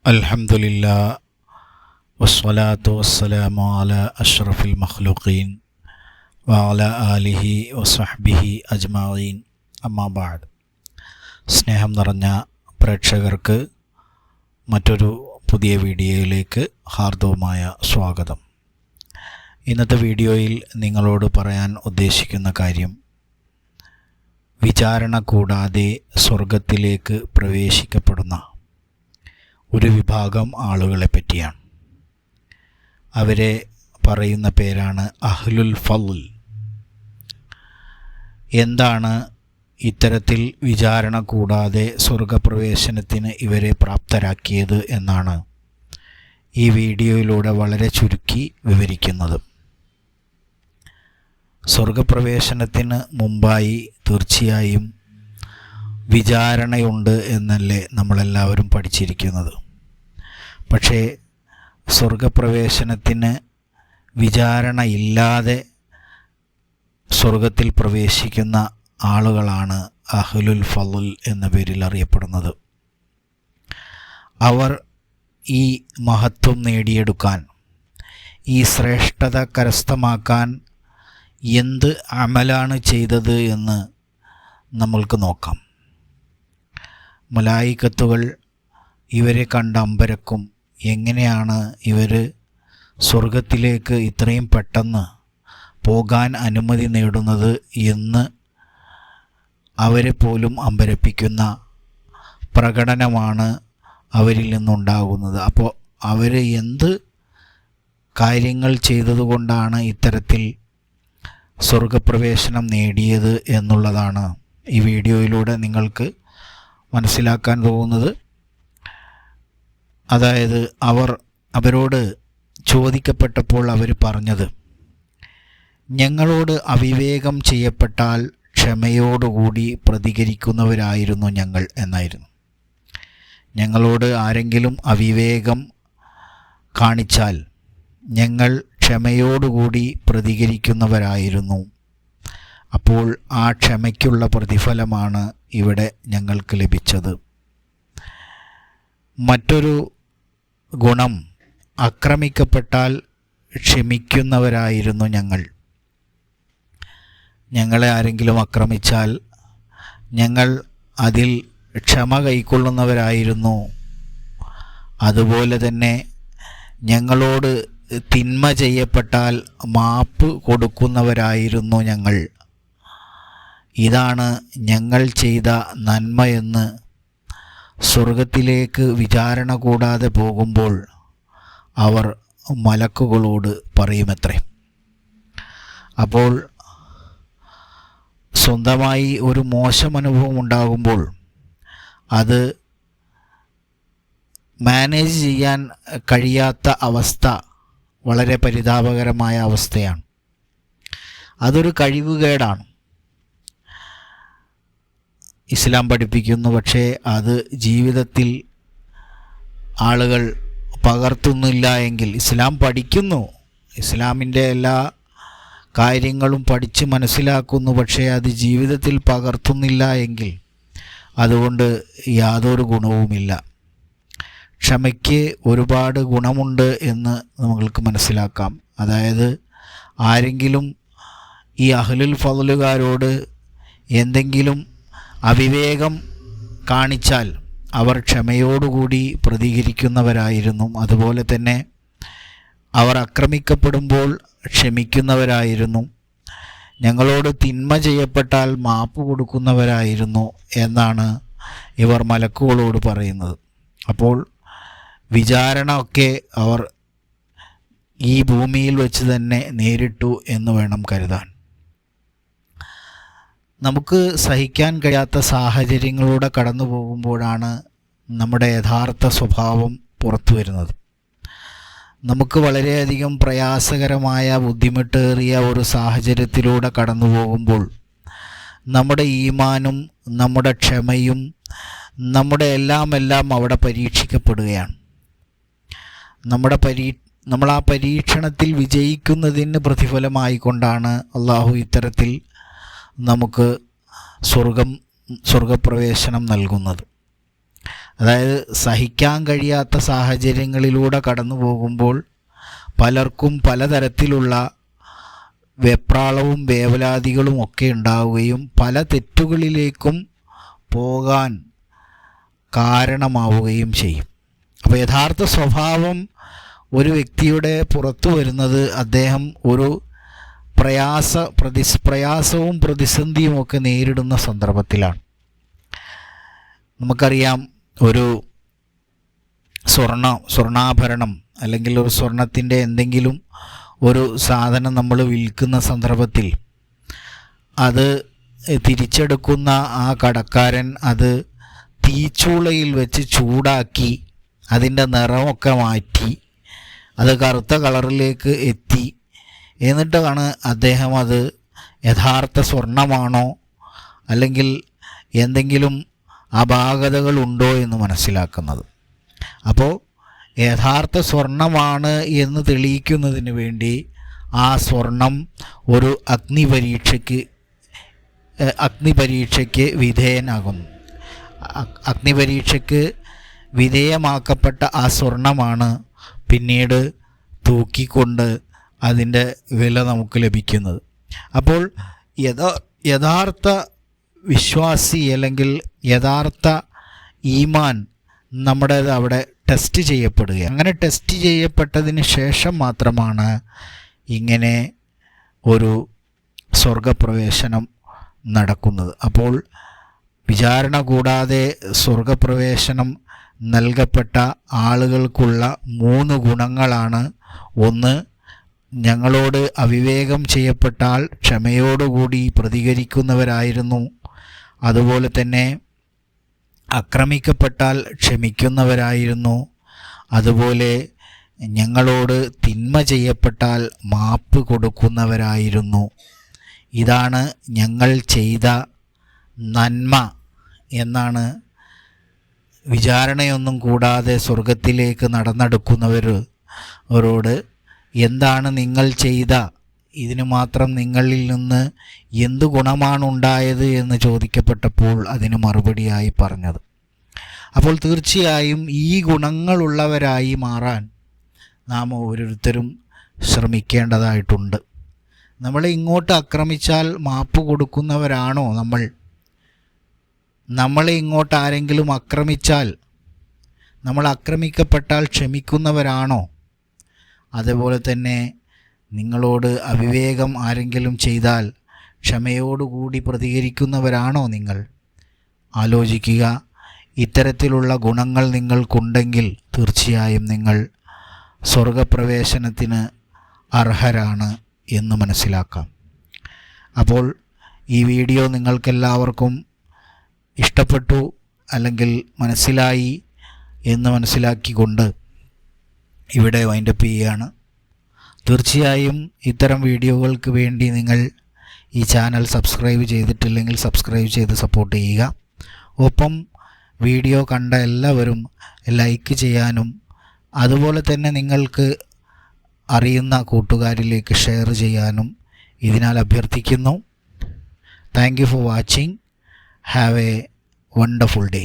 അൽഹംദുലില്ലാ വസ്സലാത്തു വസ്സലാമു അലാ അഷ്റഫിൽ മഖ്ലൂഖീൻ വഅലാ ആലിഹി വസഹ്ബിഹി അജ്മഈൻ. അമ്മാ ബഅദ്. സ്നേഹം നിറഞ്ഞ പ്രേക്ഷകർക്ക് മറ്റൊരു പുതിയ വീഡിയോയിലേക്ക് ഹാർദവമായ സ്വാഗതം. ഇന്നത്തെ വീഡിയോയിൽ നിങ്ങളോട് പറയാൻ ഉദ്ദേശിക്കുന്ന കാര്യം വിചാരണ കൂടാതെ സ്വർഗത്തിലേക്ക് പ്രവേശിക്കപ്പെടുന്ന ഒരു വിഭാഗം ആളുകളെ പറ്റിയാണ്. അവരെ പറയുന്ന പേരാണ് അഹ്ലുൽ ഫള്. എന്താണ് ഇത്തരത്തിൽ വിചാരണ കൂടാതെ സ്വർഗപ്രവേശനത്തിന് ഇവരെ പ്രാപ്തരാക്കിയത് എന്നാണ് ഈ വീഡിയോയിലൂടെ വളരെ ചുരുക്കി വിവരിക്കുന്നത്. സ്വർഗപ്രവേശനത്തിന് മുമ്പായി തീർച്ചയായും വിചാരണയുണ്ട് എന്നല്ലേ നമ്മളെല്ലാവരും പഠിച്ചിരിക്കുന്നത്. പക്ഷേ സ്വർഗപ്രവേശനത്തിന് വിചാരണയില്ലാതെ സ്വർഗത്തിൽ പ്രവേശിക്കുന്ന ആളുകളാണ് അഹ്ലുൽ ഫള് എന്ന പേരിൽ അറിയപ്പെടുന്നത്. അവർ ഈ മഹത്വം നേടിയെടുക്കാൻ, ഈ ശ്രേഷ്ഠത കരസ്ഥമാക്കാൻ എന്ത് അമലാണ് ചെയ്തത് എന്ന് നമ്മൾക്ക് നോക്കാം. മലായികത്തുകൾ ഇവരെ കണ്ട് അമ്പരക്കും. എങ്ങനെയാണ് ഇവർ സ്വർഗത്തിലേക്ക് ഇത്രയും പെട്ടെന്ന് പോകാൻ അനുമതി നേടുന്നത് എന്ന് അവരെ പോലും അമ്പരപ്പിക്കുന്ന പ്രകടനമാണ് അവരിൽ നിന്നുണ്ടാകുന്നത്. അപ്പോൾ അവർ എന്ത് കാര്യങ്ങൾ ചെയ്തതുകൊണ്ടാണ് ഇത്തരത്തിൽ സ്വർഗപ്രവേശനം നേടിയത് എന്നുള്ളതാണ് ഈ വീഡിയോയിലൂടെ നിങ്ങൾക്ക് മനസ്സിലാക്കാൻ പോകുന്നത്. അതായത് അവരോട് ചോദിക്കപ്പെട്ടപ്പോൾ അവർ പറഞ്ഞത്, ഞങ്ങളോട് അവിവേകം ചെയ്യപ്പെട്ടാൽ ക്ഷമയോടുകൂടി പ്രതികരിക്കുന്നവരായിരുന്നു ഞങ്ങൾ എന്നായിരുന്നു. ഞങ്ങളോട് ആരെങ്കിലും അവിവേകം കാണിച്ചാൽ ഞങ്ങൾ ക്ഷമയോടുകൂടി പ്രതികരിക്കുന്നവരായിരുന്നു. അപ്പോൾ ആ ക്ഷമയ്ക്കുള്ള പ്രതിഫലമാണ് ഇവിടെ ഞങ്ങൾക്ക് ലഭിച്ചത്. മറ്റൊരു ഗുണം, ആക്രമിക്കപ്പെട്ടാൽ ക്ഷമിക്കുന്നവരായിരുന്നു ഞങ്ങൾ. ഞങ്ങളെ ആരെങ്കിലും ആക്രമിച്ചാൽ ഞങ്ങൾ അതിൽ ക്ഷമ കൈക്കൊള്ളുന്നവരായിരുന്നു. അതുപോലെ തന്നെ ഞങ്ങളോട് തിന്മ ചെയ്യപ്പെട്ടാൽ മാപ്പ് കൊടുക്കുന്നവരായിരുന്നു ഞങ്ങൾ. ഇതാണ് ഞങ്ങൾ ചെയ്ത നന്മയെന്ന് സ്വർഗത്തിലേക്ക് വിചാരണ കൂടാതെ പോകുമ്പോൾ അവർ മലക്കുകളോട് പറയുമത്രേ. അപ്പോൾ സ്വന്തമായി ഒരു മോശം അനുഭവം ഉണ്ടാകുമ്പോൾ അത് മാനേജ് ചെയ്യാൻ കഴിയാത്ത അവസ്ഥ വളരെ പരിതാപകരമായ അവസ്ഥയാണ്. അതൊരു കഴിവുകേടാണ്. ഇസ്ലാം പഠിപ്പിക്കുന്നു, പക്ഷേ അത് ജീവിതത്തിൽ ആളുകൾ പകർത്തുന്നില്ല എങ്കിൽ, ഇസ്ലാം പഠിക്കുന്നു, ഇസ്ലാമിൻ്റെ എല്ലാ കാര്യങ്ങളും പഠിച്ച് മനസ്സിലാക്കുന്നു, പക്ഷേ അത് ജീവിതത്തിൽ പകർത്തുന്നില്ല എങ്കിൽ അതുകൊണ്ട് യാതൊരു ഗുണവുമില്ല. ക്ഷമയ്ക്ക് ഒരുപാട് ഗുണമുണ്ട് എന്ന് നമ്മൾക്ക് മനസ്സിലാക്കാം. അതായത് ആരെങ്കിലും ഈ അഹ്ലുൽ ഫളലുകാരോട് എന്തെങ്കിലും അവിവേകം കാണിച്ചാൽ അവർ ക്ഷമയോടുകൂടി പ്രതികരിക്കുന്നവരായിരുന്നു. അതുപോലെ തന്നെ അവർ ആക്രമിക്കപ്പെടുമ്പോൾ ക്ഷമിക്കുന്നവരായിരുന്നു. ഞങ്ങളോട് തിന്മ ചെയ്യപ്പെട്ടാൽ മാപ്പ് കൊടുക്കുന്നവരായിരുന്നു എന്നാണ് ഇവർ മലക്കുകളോട് പറയുന്നത്. അപ്പോൾ വിചാരണ ഒക്കെ അവർ ഈ ഭൂമിയിൽ വെച്ച് തന്നെ നേരിട്ടു എന്ന് വേണം കരുതാൻ. നമുക്ക് സഹിക്കാൻ കഴിയാത്ത സാഹചര്യങ്ങളിലൂടെ കടന്നു പോകുമ്പോഴാണ് നമ്മുടെ യഥാർത്ഥ സ്വഭാവം പുറത്തു വരുന്നത്. നമുക്ക് വളരെയധികം പ്രയാസകരമായ, ബുദ്ധിമുട്ടേറിയ ഒരു സാഹചര്യത്തിലൂടെ കടന്നു പോകുമ്പോൾ നമ്മുടെ ഈമാനും നമ്മുടെ ക്ഷമയും നമ്മുടെ എല്ലാം അവിടെ പരീക്ഷിക്കപ്പെടുകയാണ്. നമ്മൾ ആ പരീക്ഷണത്തിൽ വിജയിക്കുന്നതിന് പ്രതിഫലമായിക്കൊണ്ടാണ് അള്ളാഹു ഇത്തരത്തിൽ നമുക്ക് സ്വർഗപ്രവേശനം നൽകുന്നത്. അതായത് സഹിക്കാൻ കഴിയാത്ത സാഹചര്യങ്ങളിലൂടെ കടന്നു പോകുമ്പോൾ പലർക്കും പലതരത്തിലുള്ള വെപ്രാളവും വേവലാതികളും ഒക്കെ ഉണ്ടാവുകയും പല തെറ്റുകളിലേക്കും പോകാൻ കാരണമാവുകയും ചെയ്യും. അപ്പോൾ യഥാർത്ഥ സ്വഭാവം ഒരു വ്യക്തിയുടെ പുറത്തു വരുന്നത് അദ്ദേഹം ഒരു പ്രയാസവും പ്രതിസന്ധിയും ഒക്കെ നേരിടുന്ന സന്ദർഭത്തിലാണ്. നമുക്കറിയാം, ഒരു സ്വർണ്ണാഭരണം അല്ലെങ്കിൽ ഒരു സ്വർണത്തിൻ്റെ എന്തെങ്കിലും ഒരു സാധനം നമ്മൾ വിൽക്കുന്ന സന്ദർഭത്തിൽ അത് തിരിച്ചെടുക്കുന്ന ആ കടക്കാരൻ അത് തീച്ചൂളയിൽ വെച്ച് ചൂടാക്കി അതിൻ്റെ നിറമൊക്കെ മാറ്റി അത് കറുത്ത കളറിലേക്ക് എത്തി. എന്നിട്ടാണ് അദ്ദേഹം അത് യഥാർത്ഥ സ്വർണമാണോ അല്ലെങ്കിൽ എന്തെങ്കിലും അപാകതകളുണ്ടോ എന്ന് മനസ്സിലാക്കുന്നത്. അപ്പോൾ യഥാർത്ഥ സ്വർണമാണ് എന്ന് തെളിയിക്കുന്നതിന് വേണ്ടി ആ സ്വർണം ഒരു അഗ്നിപരീക്ഷയ്ക്ക് വിധേയനാകുന്നു. അഗ്നിപരീക്ഷയ്ക്ക് വിധേയമാക്കപ്പെട്ട ആ സ്വർണമാണ് പിന്നീട് തൂക്കിക്കൊണ്ട് അതിൻ്റെ വില നമുക്ക് ലഭിക്കുന്നത്. അപ്പോൾ യഥാർത്ഥ വിശ്വാസി അല്ലെങ്കിൽ യഥാർത്ഥ ഈമാൻ നമ്മുടേത് അവിടെ ടെസ്റ്റ് ചെയ്യപ്പെടുക. അങ്ങനെ ടെസ്റ്റ് ചെയ്യപ്പെട്ടതിന് ശേഷം മാത്രമാണ് ഇങ്ങനെ ഒരു സ്വർഗപ്രവേശനം നടക്കുന്നത്. അപ്പോൾ വിചാരണ കൂടാതെ സ്വർഗപ്രവേശനം നൽകപ്പെട്ട ആളുകൾക്കുള്ള 3 ഗുണങ്ങളാണ്. ഒന്ന്, ഞങ്ങളോട് അവിവേകം ചെയ്യപ്പെട്ടാൽ ക്ഷമയോടുകൂടി പ്രതികരിക്കുന്നവരായിരുന്നു. അതുപോലെ തന്നെ ആക്രമിക്കപ്പെട്ടാൽ ക്ഷമിക്കുന്നവരായിരുന്നു. അതുപോലെ ഞങ്ങളോട് തിന്മ ചെയ്യപ്പെട്ടാൽ മാപ്പ് കൊടുക്കുന്നവരായിരുന്നു. ഇതാണ് ഞങ്ങൾ ചെയ്ത നന്മ എന്നാണ് വിചാരണയൊന്നും കൂടാതെ സ്വർഗത്തിലേക്ക് നടന്നെടുക്കുന്നവരോട് എന്താണ് നിങ്ങൾ ചെയ്ത, ഇതിന് മാത്രം നിങ്ങളിൽ നിന്ന് എന്ത് ഗുണമാണുണ്ടായത് എന്ന് ചോദിക്കപ്പെട്ടപ്പോൾ അതിന് മറുപടിയായി പറഞ്ഞത്. അപ്പോൾ തീർച്ചയായും ഈ ഗുണങ്ങളുള്ളവരായി മാറാൻ നാം ഓരോരുത്തരും ശ്രമിക്കേണ്ടതായിട്ടുണ്ട്. നമ്മളെ ഇങ്ങോട്ട് ആക്രമിച്ചാൽ മാപ്പ് കൊടുക്കുന്നവരാണോ നമ്മൾ? നമ്മളെ ഇങ്ങോട്ട് ആരെങ്കിലും ആക്രമിച്ചാൽ, നമ്മൾ ആക്രമിക്കപ്പെട്ടാൽ ക്ഷമിക്കുന്നവരാണോ? അതുപോലെ തന്നെ നിങ്ങളോട് അവിവേകം ആരെങ്കിലും ചെയ്താൽ ക്ഷമയോടുകൂടി പ്രതികരിക്കുന്നവരാണോ നിങ്ങൾ? ആലോചിക്കുക. ഇത്തരത്തിലുള്ള ഗുണങ്ങൾ നിങ്ങൾക്കുണ്ടെങ്കിൽ തീർച്ചയായും നിങ്ങൾ സ്വർഗപ്രവേശനത്തിന് അർഹരാണ് എന്ന് മനസ്സിലാക്കാം. അപ്പോൾ ഈ വീഡിയോ നിങ്ങൾക്കെല്ലാവർക്കും ഇഷ്ടപ്പെട്ടു അല്ലെങ്കിൽ മനസ്സിലായി എന്ന് മനസ്സിലാക്കിക്കൊണ്ട് ഇവിടെ വൈൻഡപ്പ് ചെയ്യുകയാണ്. തീർച്ചയായും ഇത്തരം വീഡിയോകൾക്ക് വേണ്ടി നിങ്ങൾ ഈ ചാനൽ സബ്സ്ക്രൈബ് ചെയ്തിട്ടില്ലെങ്കിൽ സബ്സ്ക്രൈബ് ചെയ്ത് സപ്പോർട്ട് ചെയ്യുക. ഒപ്പം വീഡിയോ കണ്ട എല്ലാവരും ലൈക്ക് ചെയ്യാനും അതുപോലെ തന്നെ നിങ്ങൾക്ക് അറിയുന്ന കൂട്ടുകാരിലേക്ക് ഷെയർ ചെയ്യാനും ഇതിനാൽ അഭ്യർത്ഥിക്കുന്നു. Thank you for watching. Have A wonderful day.